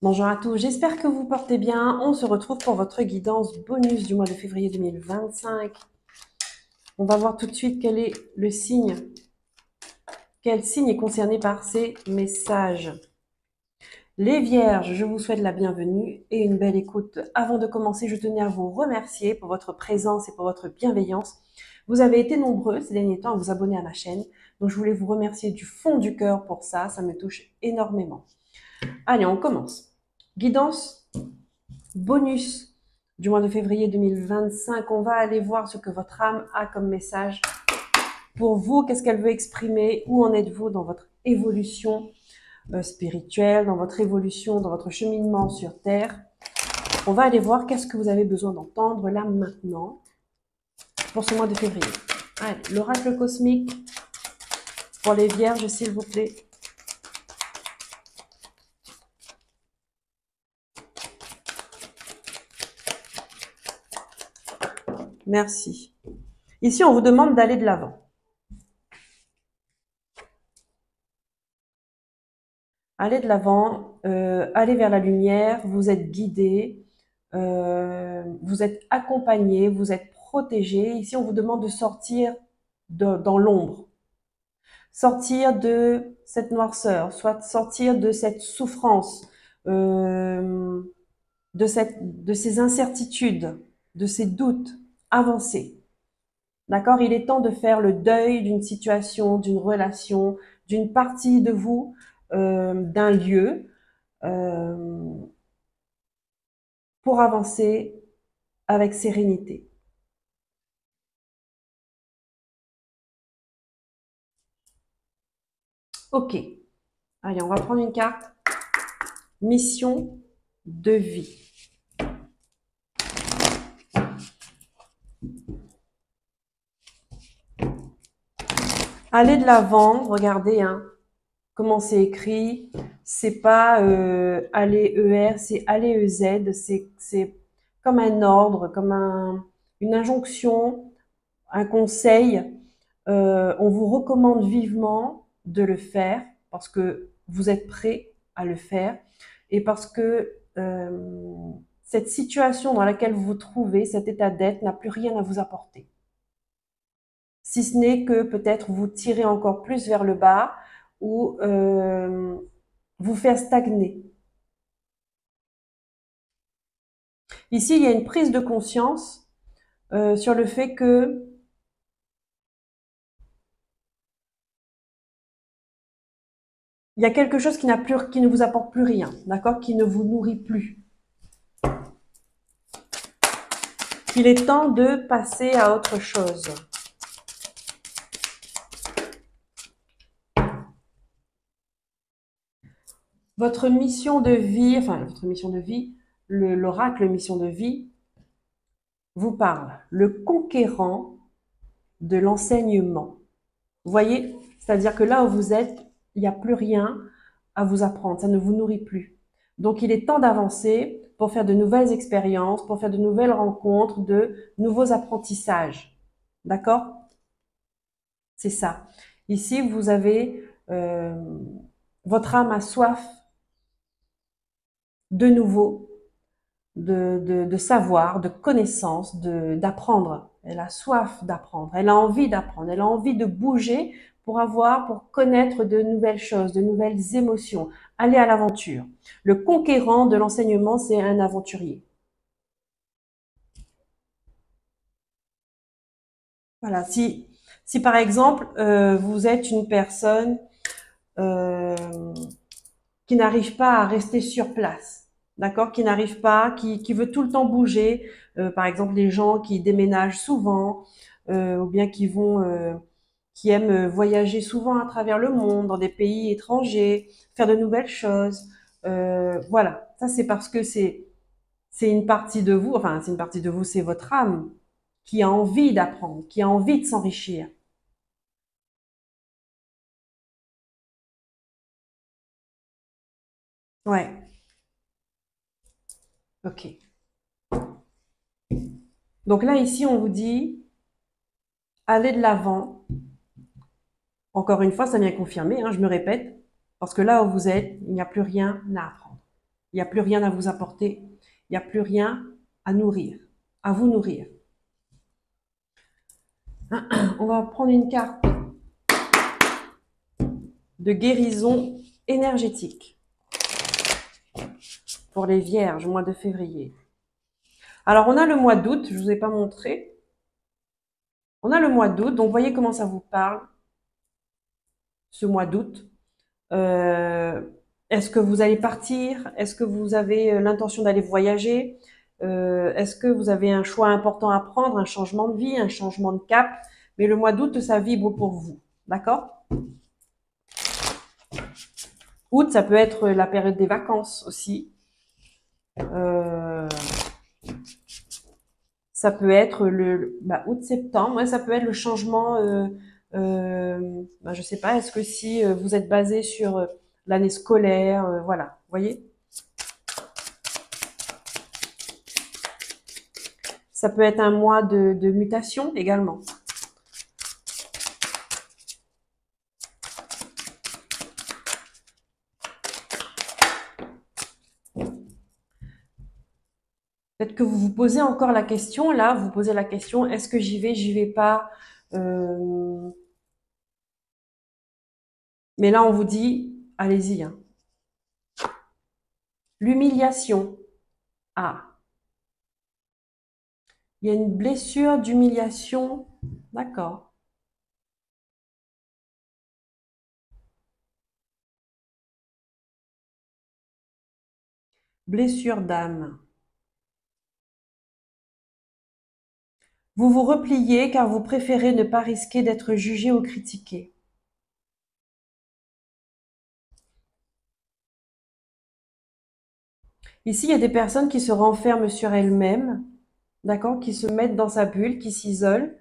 Bonjour à tous, j'espère que vous portez bien. On se retrouve pour votre guidance bonus du mois de février 2025. On va voir tout de suite quel est le signe, quel signe est concerné par ces messages. Les vierges, je vous souhaite la bienvenue et une belle écoute. Avant de commencer, je tenais à vous remercier pour votre présence et pour votre bienveillance. Vous avez été nombreux ces derniers temps à vous abonner à ma chaîne, donc je voulais vous remercier du fond du cœur pour ça, ça me touche énormément. Allez, on commence. Guidance bonus du mois de février 2025. On va aller voir ce que votre âme a comme message pour vous. Qu'est-ce qu'elle veut exprimer? Où en êtes-vous dans votre évolution spirituelle, dans votre évolution, dans votre cheminement sur Terre? On va aller voir qu'est-ce que vous avez besoin d'entendre là maintenant pour ce mois de février. Allez, l'oracle cosmique pour les vierges, s'il vous plaît. Merci. Ici, on vous demande d'aller de l'avant. Allez de l'avant, allez vers la lumière, vous êtes guidé, vous êtes accompagné, vous êtes protégé. Ici, on vous demande de sortir dans l'ombre, sortir de cette noirceur, soit sortir de cette souffrance, euh, de ces incertitudes, de ces doutes, avancer. D'accord? Il est temps de faire le deuil d'une situation, d'une relation, d'une partie de vous, d'un lieu, euh, pour avancer avec sérénité. Ok, allez, on va prendre une carte. Mission de vie. Allez de l'avant, regardez hein, comment c'est écrit. C'est pas aller ER, c'est aller EZ. C'est comme un ordre, comme une injonction, un conseil. On vous recommande vivement de le faire parce que vous êtes prêt à le faire et parce que cette situation dans laquelle vous vous trouvez, cet état d'être, n'a plus rien à vous apporter. Si ce n'est que peut-être vous tirer encore plus vers le bas ou vous faire stagner. Ici, il y a une prise de conscience sur le fait que il y a quelque chose qui ne vous apporte plus rien, d'accord, qui ne vous nourrit plus. Il est temps de passer à autre chose. Votre mission de vie, enfin votre mission de vie, l'oracle mission de vie vous parle. Le conquérant de l'enseignement. Vous voyez? C'est-à-dire que là où vous êtes, il n'y a plus rien à vous apprendre, ça ne vous nourrit plus. Donc il est temps d'avancer pour faire de nouvelles expériences, pour faire de nouvelles rencontres, de nouveaux apprentissages. D'accord? C'est ça. Ici, vous avez votre âme a soif de nouveau, de savoir, de connaissance, d'apprendre. Elle a soif d'apprendre, elle a envie d'apprendre, elle a envie de bouger pour connaître de nouvelles choses, de nouvelles émotions, aller à l'aventure. Le conquérant de l'enseignement, c'est un aventurier. Voilà. Si par exemple, vous êtes une personne euh, qui n'arrive pas à rester sur place, d'accord, qui n'arrive pas, qui veut tout le temps bouger, par exemple les gens qui déménagent souvent, ou bien qui aiment voyager souvent à travers le monde, dans des pays étrangers, faire de nouvelles choses. Voilà, ça c'est parce que c'est une partie de vous, enfin c'est une partie de vous, c'est votre âme qui a envie d'apprendre, qui a envie de s'enrichir. Ouais, ok. Donc là ici on vous dit allez de l'avant. Encore une fois, ça vient confirmer, hein, je me répète, parce que là où vous êtes, il n'y a plus rien à apprendre. Il n'y a plus rien à vous apporter. Il n'y a plus rien à nourrir, à vous nourrir. On va prendre une carte de guérison énergétique pour les vierges, mois de février. Alors, on a le mois d'août, je ne vous ai pas montré. On a le mois d'août, donc voyez comment ça vous parle, ce mois d'août. Est-ce que vous allez partir? Est-ce que vous avez l'intention d'aller voyager? Est-ce que vous avez un choix important à prendre, un changement de vie, un changement de cap? Mais le mois d'août, ça vibre pour vous, d'accord? Août, ça peut être la période des vacances aussi. Ça peut être août-septembre, ouais, ça peut être le changement. Je sais pas. Est-ce que si vous êtes basé sur l'année scolaire, voilà, vous voyez. Ça peut être un mois de mutation également. Peut-être que vous vous posez encore la question, là, vous posez la question, est-ce que j'y vais pas? Mais là, on vous dit, allez-y, hein. L'humiliation. Ah, il y a une blessure d'humiliation. D'accord. Blessure d'âme. Vous vous repliez car vous préférez ne pas risquer d'être jugé ou critiqué. Ici, il y a des personnes qui se renferment sur elles-mêmes, d'accord, qui se mettent dans sa bulle, qui s'isolent,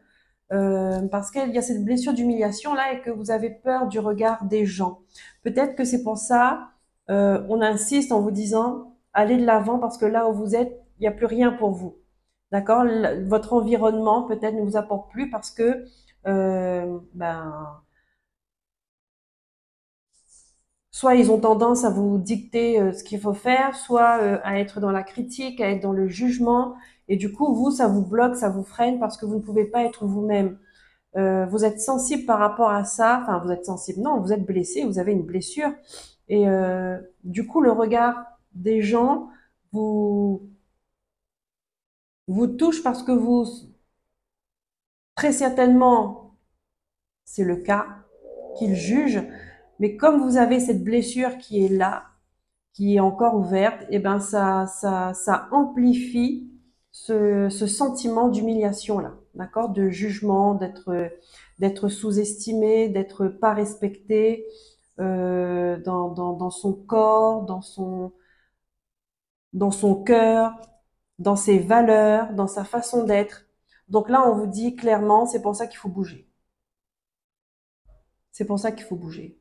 parce qu'il y a cette blessure d'humiliation là et que vous avez peur du regard des gens. Peut-être que c'est pour ça, on insiste en vous disant, allez de l'avant parce que là où vous êtes, il n'y a plus rien pour vous. D'accord? Votre environnement peut-être ne vous apporte plus parce que, soit ils ont tendance à vous dicter ce qu'il faut faire, soit à être dans la critique, à être dans le jugement. Et du coup, vous, ça vous bloque, ça vous freine parce que vous ne pouvez pas être vous-même. Vous êtes sensible par rapport à ça. Enfin, vous êtes sensible. Non, vous êtes blessé, vous avez une blessure. Et du coup, le regard des gens vous, vous touche parce que vous, très certainement, c'est le cas, qu'ils jugent. Mais comme vous avez cette blessure qui est là, qui est encore ouverte, et ben ça amplifie ce sentiment d'humiliation là, d'accord, de jugement, d'être sous-estimé, d'être pas respecté dans son corps, dans son cœur, dans ses valeurs, dans sa façon d'être. Donc là, on vous dit clairement, c'est pour ça qu'il faut bouger. C'est pour ça qu'il faut bouger.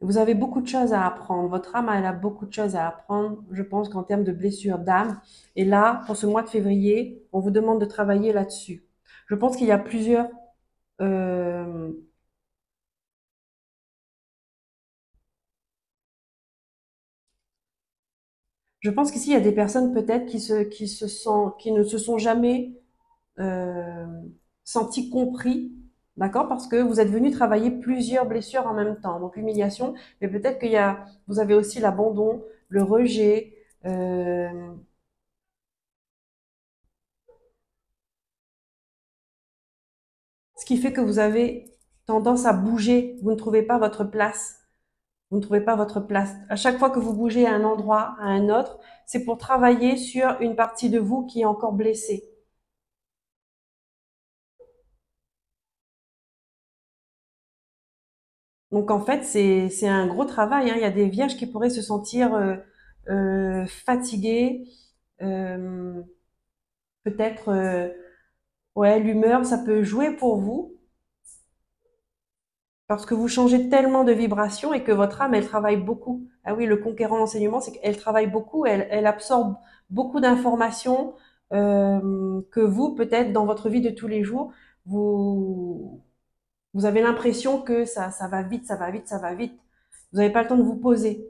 Vous avez beaucoup de choses à apprendre. Votre âme, elle a beaucoup de choses à apprendre, je pense qu'en termes de blessures d'âme. Et là, pour ce mois de février, on vous demande de travailler là-dessus. Je pense qu'il y a plusieurs... euh, je pense qu'ici, il y a des personnes peut-être qui ne se sont jamais euh, sentis compris, d'accord? Parce que vous êtes venu travailler plusieurs blessures en même temps. Donc l'humiliation, mais peut-être vous avez aussi l'abandon, le rejet, ce qui fait que vous avez tendance à bouger. Vous ne trouvez pas votre place. Vous ne trouvez pas votre place. À chaque fois que vous bougez à un endroit, à un autre, c'est pour travailler sur une partie de vous qui est encore blessée. Donc en fait, c'est un gros travail, hein. Il y a des vierges qui pourraient se sentir fatiguées, euh, peut-être, ouais, l'humeur, ça peut jouer pour vous parce que vous changez tellement de vibration et que votre âme, elle travaille beaucoup. Ah oui, le conquérant l'enseignement, c'est qu'elle travaille beaucoup, elle absorbe beaucoup d'informations que vous, peut-être dans votre vie de tous les jours, vous, vous avez l'impression que ça va vite, ça va vite, ça va vite. Vous n'avez pas le temps de vous poser.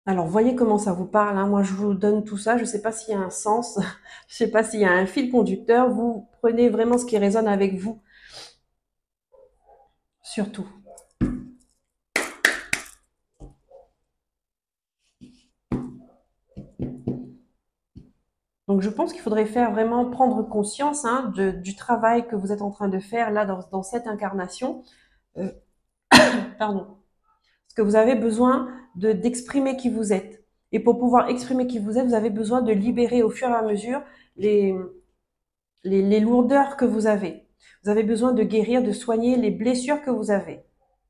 Alors, voyez comment ça vous parle, hein. Moi, je vous donne tout ça. Je ne sais pas s'il y a un sens. Je ne sais pas s'il y a un fil conducteur. Vous prenez vraiment ce qui résonne avec vous, surtout. Donc, je pense qu'il faudrait faire vraiment prendre conscience, hein, du travail que vous êtes en train de faire là dans cette incarnation. Euh, pardon. Parce que vous avez besoin d'exprimer qui vous êtes. Et pour pouvoir exprimer qui vous êtes, vous avez besoin de libérer au fur et à mesure les, les lourdeurs que vous avez. Vous avez besoin de guérir, de soigner les blessures que vous avez.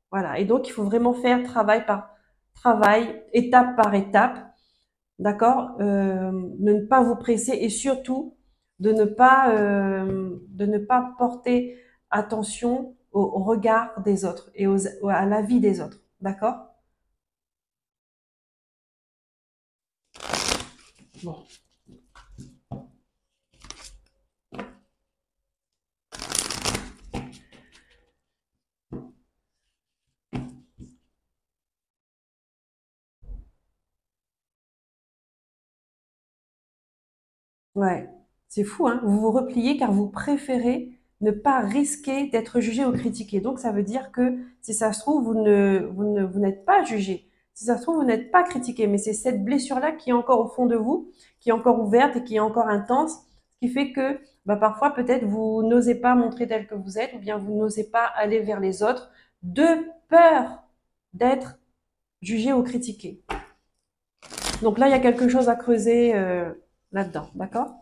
Voilà. Et donc, il faut vraiment faire travail par travail, étape par étape. D'accord, de ne pas vous presser et surtout de ne pas porter attention au regard des autres et à la vie des autres. D'accord. Bon. Ouais, c'est fou, hein. Vous vous repliez car vous préférez ne pas risquer d'être jugé ou critiqué. Donc, ça veut dire que si ça se trouve, vous n'êtes pas jugé. Si ça se trouve, vous n'êtes pas critiqué. Mais c'est cette blessure-là qui est encore au fond de vous, qui est encore ouverte et qui est encore intense, ce qui fait que bah, parfois, peut-être, vous n'osez pas montrer tel que vous êtes ou bien vous n'osez pas aller vers les autres de peur d'être jugé ou critiqué. Donc là, il y a quelque chose à creuser là-dedans. D'accord?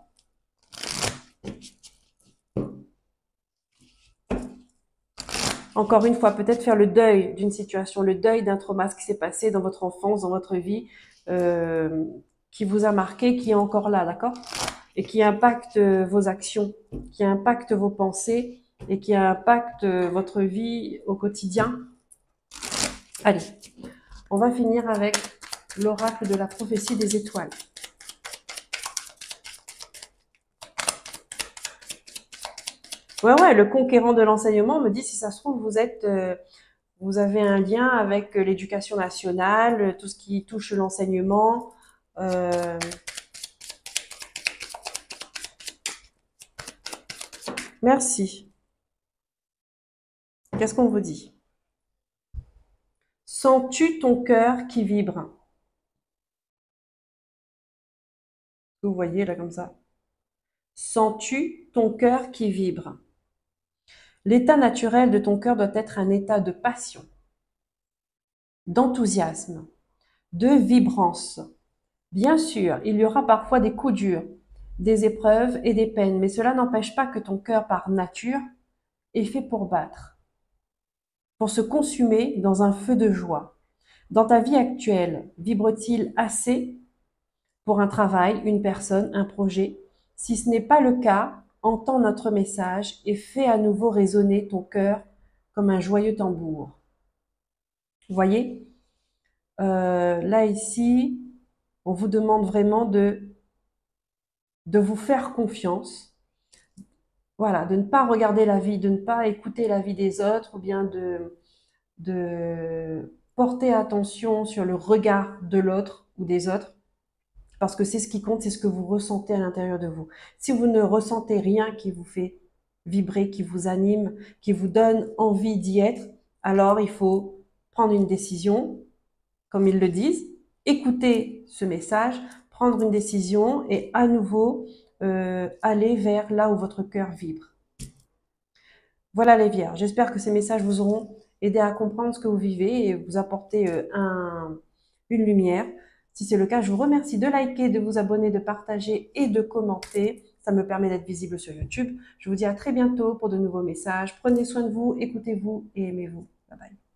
Encore une fois, peut-être faire le deuil d'une situation, le deuil d'un trauma, ce qui s'est passé dans votre enfance, dans votre vie, euh, qui vous a marqué, qui est encore là, d'accord? Et qui impacte vos actions, qui impacte vos pensées et qui impacte votre vie au quotidien. Allez, on va finir avec l'oracle de la prophétie des étoiles. Ouais, le conquérant de l'enseignement me dit si ça se trouve, vous avez un lien avec l'éducation nationale, tout ce qui touche l'enseignement. Euh, merci. Qu'est-ce qu'on vous dit? Sens-tu ton cœur qui vibre? Vous voyez là comme ça. Sens-tu ton cœur qui vibre? L'état naturel de ton cœur doit être un état de passion, d'enthousiasme, de vibrance. Bien sûr, il y aura parfois des coups durs, des épreuves et des peines, mais cela n'empêche pas que ton cœur, par nature, est fait pour battre, pour se consumer dans un feu de joie. Dans ta vie actuelle, vibre-t-il assez pour un travail, une personne, un projet? Si ce n'est pas le cas, entends notre message et fais à nouveau résonner ton cœur comme un joyeux tambour. Vous voyez, là ici, on vous demande vraiment de vous faire confiance. Voilà, de ne pas regarder la vie, de ne pas écouter la vie des autres ou bien de porter attention sur le regard de l'autre ou des autres, parce que c'est ce qui compte, c'est ce que vous ressentez à l'intérieur de vous. Si vous ne ressentez rien qui vous fait vibrer, qui vous anime, qui vous donne envie d'y être, alors il faut prendre une décision, comme ils le disent, écouter ce message, prendre une décision et à nouveau aller vers là où votre cœur vibre. Voilà les vierges, j'espère que ces messages vous auront aidé à comprendre ce que vous vivez et vous apporter une lumière. Si c'est le cas, je vous remercie de liker, de vous abonner, de partager et de commenter. Ça me permet d'être visible sur YouTube. Je vous dis à très bientôt pour de nouveaux messages. Prenez soin de vous, écoutez-vous et aimez-vous. Bye bye.